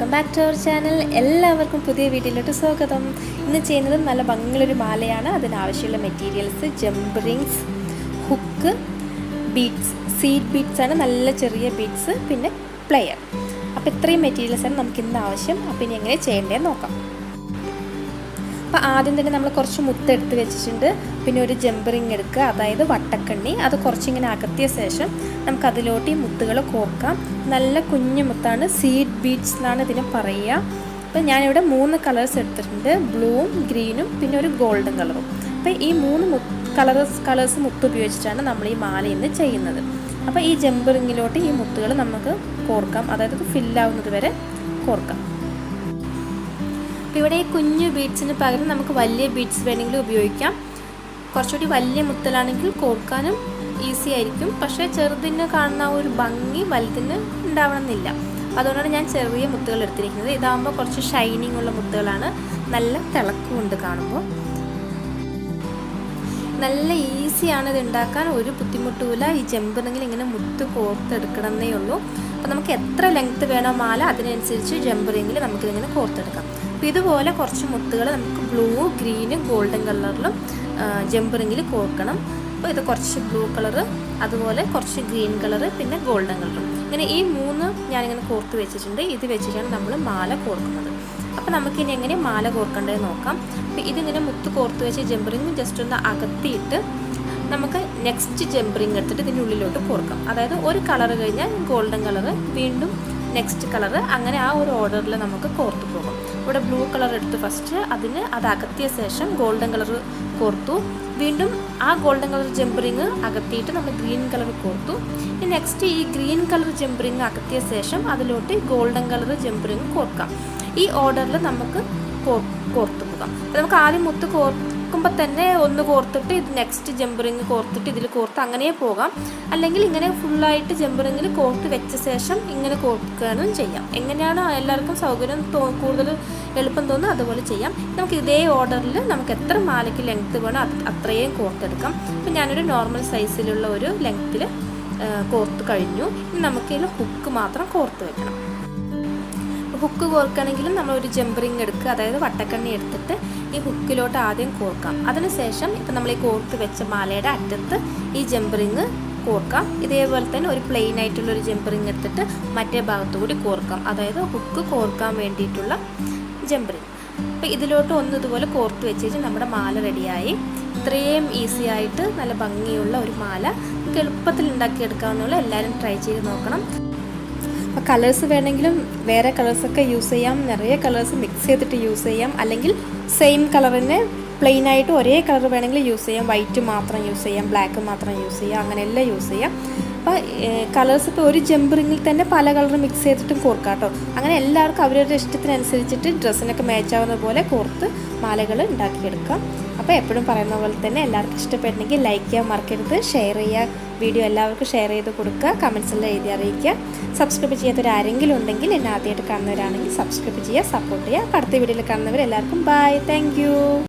Welcome back to our channel. എല്ലാവർക്കും പുതിയ വീഡിയോയിലോട്ട് സ്വാഗതം. ഇന്ന് ചെയ്യുന്നത് നല്ല ഭംഗിയുള്ളൊരു മാലയാണ്. അതിനാവശ്യമുള്ള materials jump rings, hook, beads, seed beads ആണ്, നല്ല ചെറിയ ബീഡ്സ്, പിന്നെ പ്ലെയർ. അപ്പോൾ ഇത്രയും മെറ്റീരിയൽസാണ് നമുക്ക് ഇന്ന് ആവശ്യം. അപ്പോൾ ഇനി എങ്ങനെ ചെയ്യേണ്ടതെന്ന് നോക്കാം. അപ്പോൾ ആദ്യം തന്നെ നമ്മൾ കുറച്ച് മുത്തെടുത്ത് വെച്ചിട്ടുണ്ട്. പിന്നെ ഒരു ജംപ് റിങ് എടുക്കുക, അതായത് വട്ടക്കണ്ണി. അത് കുറച്ചിങ്ങനെ അകത്തിയ ശേഷം നമുക്കതിലോട്ട് ഈ മുത്തുകൾ കോർക്കാം. നല്ല കുഞ്ഞു മുത്താണ്, സീഡ് ബീഡ്സ് എന്നാണ് ഇതിന് പറയുക. അപ്പോൾ ഞാനിവിടെ 3 കളേഴ്സ് എടുത്തിട്ടുണ്ട്, ബ്ലൂവും ഗ്രീനും പിന്നെ ഒരു ഗോൾഡൻ കളറും. അപ്പോൾ ഈ 3 കളേഴ്സ് മുത്ത് ഉപയോഗിച്ചിട്ടാണ് നമ്മൾ ഈ മാല ഇന്ന് ചെയ്യുന്നത്. അപ്പോൾ ഈ ജംപ് റിങ്ങിലോട്ട് ഈ മുത്തുകൾ നമുക്ക് കോർക്കാം, അതായത് ഫില്ലാവുന്നത് വരെ കോർക്കാം. അപ്പോൾ ഇവിടെ ഈ കുഞ്ഞു ബീഡ്സിന് പകരം നമുക്ക് വലിയ ബീഡ്സ് വേണമെങ്കിലും ഉപയോഗിക്കാം. കുറച്ചുകൂടി വലിയ മുത്തലാണെങ്കിൽ കോർക്കാനും ഈസി ആയിരിക്കും. പക്ഷേ ചെറുതിന് കാണുന്ന ഒരു ഭംഗി വലുതിന് ഉണ്ടാവണമെന്നില്ല. അതുകൊണ്ടാണ് ഞാൻ ചെറിയ മുത്തുകൾ എടുത്തിരിക്കുന്നത്. ഇതാകുമ്പോൾ കുറച്ച് ഷൈനിങ് ഉള്ള മുത്തുകളാണ്, നല്ല തിളക്കമുണ്ട് കാണുമ്പോൾ. നല്ല ഈസിയാണ് ഇത് ഉണ്ടാക്കാൻ, ഒരു ബുദ്ധിമുട്ടുമില്ല. ഈ ജംപ് റിങ്ങിൽ ഇങ്ങനെ മുത്ത് കോർത്തെടുക്കണമെന്നേ ഉള്ളൂ. അപ്പോൾ നമുക്ക് എത്ര ലെങ്ത്ത് വേണോ മാല അതിനനുസരിച്ച് ജംപ് റിങ്ങിൽ നമുക്കിതിങ്ങനെ കോർത്തെടുക്കാം. അപ്പോൾ ഇതുപോലെ കുറച്ച് മുത്തുകൾ നമുക്ക് ബ്ലൂ, ഗ്രീന്, ഗോൾഡൻ കളറിലും ജംപ് റിങ്ങിൽ കോർക്കണം. അപ്പോൾ ഇത് കുറച്ച് ബ്ലൂ കളറ്, അതുപോലെ കുറച്ച് ഗ്രീൻ കളറ്, പിന്നെ ഗോൾഡൻ കളറും. ഇങ്ങനെ ഈ 3 ഞാനിങ്ങനെ കോർത്ത് വെച്ചിട്ടുണ്ട്. ഇത് വെച്ചിട്ടാണ് നമ്മൾ മാല കോർക്കുന്നത്. അപ്പോൾ നമുക്കിനി എങ്ങനെ മാല കോർക്കേണ്ടത് നോക്കാം. അപ്പോൾ ഇതിങ്ങനെ മുത്ത് കോർത്ത് വെച്ച് ജംപ് റിങ് ജസ്റ്റ് ഒന്ന് അകത്തിയിട്ട് നമുക്ക് നെക്സ്റ്റ് ജംപ് റിങ് എടുത്തിട്ട് ഇതിൻ്റെ ഉള്ളിലോട്ട് കോർക്കാം. അതായത് ഒരു കളറ് കഴിഞ്ഞാൽ ഗോൾഡൻ കളറ്, വീണ്ടും നെക്സ്റ്റ് കളറ്, അങ്ങനെ ആ ഒരു ഓർഡറിൽ നമുക്ക് കോർത്ത് പോകും. ഇവിടെ ബ്ലൂ കളർ എടുത്ത് ഫസ്റ്റ് അത് അകത്തിയ ശേഷം ഗോൾഡൻ കളർ കോർത്തു. വീണ്ടും ആ ഗോൾഡൻ കളർ ജംപ് റിങ് അകത്തിയിട്ട് നമ്മൾ ഗ്രീൻ കളർ കോർത്തു. ഇനി നെക്സ്റ്റ് ഈ ഗ്രീൻ കളർ ജംപ് റിങ് അകത്തിയ ശേഷം അതിലോട്ട് ഗോൾഡൻ കളർ ജംപ് റിങ് കോർക്കാം. ഈ ഓർഡറിൽ നമുക്ക് കോർത്ത് പോകാം. അപ്പോൾ നമുക്ക് ആദ്യം മുത്ത് കോർക്കുമ്പോൾ തന്നെ ഒന്ന് കോർത്തിട്ട് ഇത് നെക്സ്റ്റ് ജംപ് റിങ് കോർത്തിട്ട് ഇതിൽ കോർത്ത് അങ്ങനെ പോകാം. അല്ലെങ്കിൽ ഇങ്ങനെ ഫുള്ളായിട്ട് ജംപ് റിങ്ങിൽ കോർത്ത് വെച്ച ശേഷം ഇങ്ങനെ കോർക്കുകയും ചെയ്യാം. എങ്ങനെയാണ് എല്ലാവർക്കും സൗകര്യം കൂടുതൽ എളുപ്പം തോന്നുന്നു അതുപോലെ ചെയ്യാം. നമുക്ക് ഇതേ ഓർഡറിൽ നമുക്ക് എത്ര മാലയ്ക്ക് ലെങ്ത്ത് വേണോ അത്രയും കോർത്തെടുക്കാം. അപ്പോൾ ഞാനൊരു നോർമൽ സൈസിലുള്ള ഒരു ലെങ്ത്തിൽ കോർത്ത് കഴിഞ്ഞു. ഇനി നമുക്കിതിൽ ഹുക്ക് മാത്രം കോർത്ത് വെക്കണം. ഹുക്ക് കോർക്കണമെങ്കിലും നമ്മളൊരു ജംപ് റിങ് എടുക്കുക, അതായത് വട്ടക്കണ്ണി എടുത്തിട്ട് ഈ ഹുക്കിലോട്ട് ആദ്യം കോർക്കാം. അതിനുശേഷം ഇപ്പം നമ്മൾ ഈ കോർത്ത് വെച്ച മാലയുടെ അറ്റത്ത് ഈ ജംപ് റിങ് കോർക്കാം. ഇതേപോലെ തന്നെ ഒരു പ്ലെയിൻ ആയിട്ടുള്ളൊരു ജംപ് റിങ് എടുത്തിട്ട് മറ്റേ ഭാഗത്തു കൂടി കോർക്കാം, അതായത് ഹുക്ക് കോർക്കാൻ വേണ്ടിയിട്ടുള്ള ജംപ് റിങ്. അപ്പോൾ ഇതിലോട്ട് ഇതുപോലെ കോർത്ത് വെച്ചിട്ട് നമ്മുടെ മാല റെഡിയായി. ഇത്രയും ഈസി ആയിട്ട് നല്ല ഭംഗിയുള്ള ഒരു മാല നമുക്ക് എളുപ്പത്തിൽ ഉണ്ടാക്കിയെടുക്കാവുന്നുള്ള. എല്ലാവരും ട്രൈ ചെയ്ത് നോക്കണം. അപ്പോൾ കളേഴ്സ് വേണമെങ്കിലും വേറെ കളേഴ്സൊക്കെ യൂസ് ചെയ്യാം, നിറയെ കളേഴ്സ് മിക്സ് ചെയ്തിട്ട് യൂസ് ചെയ്യാം, അല്ലെങ്കിൽ സെയിം കളറിന് പ്ലെയിൻ ആയിട്ട് ഒരേ കളർ വേണമെങ്കിൽ യൂസ് ചെയ്യാം. വൈറ്റ് മാത്രം യൂസ് ചെയ്യാം, ബ്ലാക്ക് മാത്രം യൂസ് ചെയ്യാം, അങ്ങനെയെല്ലാം യൂസ് ചെയ്യാം. അപ്പോൾ കളേഴ്സ് ഇപ്പോൾ ഒരു ജംപ് റിങ്ങിൽ തന്നെ പല കളർ മിക്സ് ചെയ്തിട്ടും കോർക്കാം കേട്ടോ. അങ്ങനെ എല്ലാവർക്കും അവരവരുടെ ഇഷ്ടത്തിനനുസരിച്ചിട്ട് ഡ്രസ്സിനൊക്കെ മാച്ചാവുന്ന പോലെ കോർത്ത് മാലകൾ ഉണ്ടാക്കിയെടുക്കാം. അപ്പോൾ എപ്പോഴും പറയുന്ന പോലെ തന്നെ എല്ലാവർക്കും ഇഷ്ടപ്പെട്ടെങ്കിൽ ലൈക്ക് ചെയ്യാൻ മറക്കരുത്, ഷെയർ ചെയ്യുക, വീഡിയോ എല്ലാവർക്കും ഷെയർ ചെയ്ത് കൊടുക്കുക, കമൻസ് എല്ലാം എഴുതി അറിയിക്കുക. സബ്സ്ക്രൈബ് ചെയ്യാത്തവരാരെങ്കിലും ഉണ്ടെങ്കിൽ എന്നെ ആദ്യമായിട്ട് കാണുന്നവരാണെങ്കിൽ സബ്സ്ക്രൈബ് ചെയ്യുക, സപ്പോർട്ട് ചെയ്യുക. അടുത്ത വീഡിയോയിൽ കാണുന്നവർ എല്ലാവർക്കും ബൈ, താങ്ക് യു.